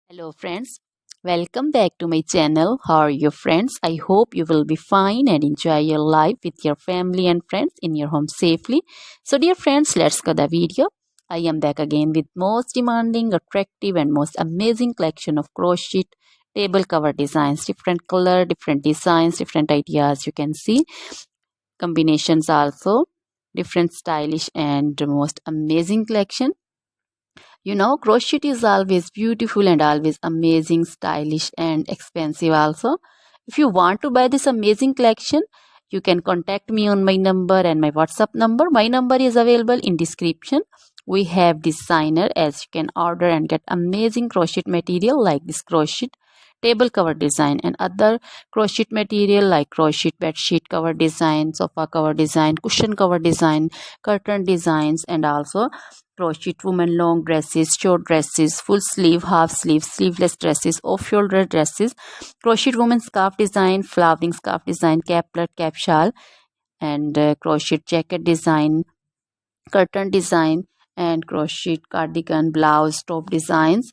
Hello friends, welcome back to my channel. How are you friends? I hope you will be fine and enjoy your life with your family and friends in your home safely. So dear friends, let's go the video. I am back again with most demanding, attractive and most amazing collection of crochet table cover designs. Different color, different designs, different ideas you can see. Combinations also. Different stylish and most amazing collection. Crochet is always beautiful and always amazing, stylish and expensive also. If you want to buy this amazing collection, you can contact me on my number and my WhatsApp number. My number is available in description. We have designer as you can order and get amazing crochet material like this crochet table cover design and other crochet material like crochet bed sheet cover design, sofa cover design, cushion cover design, curtain designs, and also crochet women long dresses, short dresses, full sleeve, half sleeve, sleeveless dresses, off shoulder dresses, crochet woman scarf design, flowering scarf design, caplet, cap shawl, and crochet jacket design, curtain design, and crochet cardigan, blouse, top designs.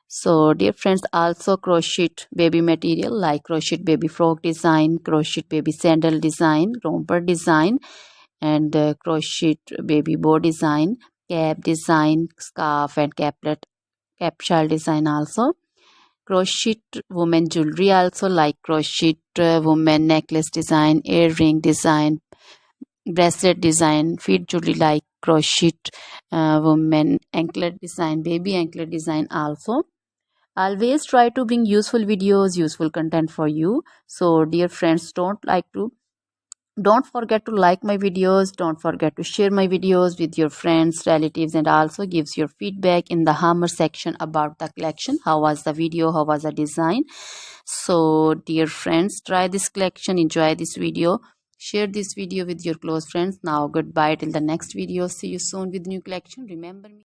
So dear friends, also crochet baby material like crochet baby frock design, crochet baby sandal design, romper design, and crochet baby bow design, cap design, scarf and caplet, cap shawl design also. Crochet woman jewelry also like crochet woman necklace design, earring design, bracelet design, feet jewelry like crochet woman anklet design, baby anklet design also. Always try to bring useful videos, useful content for you. So dear friends, don't forget to like my videos, don't forget to share my videos with your friends, relatives, and also gives your feedback in the hammer section about the collection. How was the video, how was the design? So dear friends, try this collection, enjoy this video, share this video with your close friends. Now goodbye till the next video. See you soon with new collection. Remember me.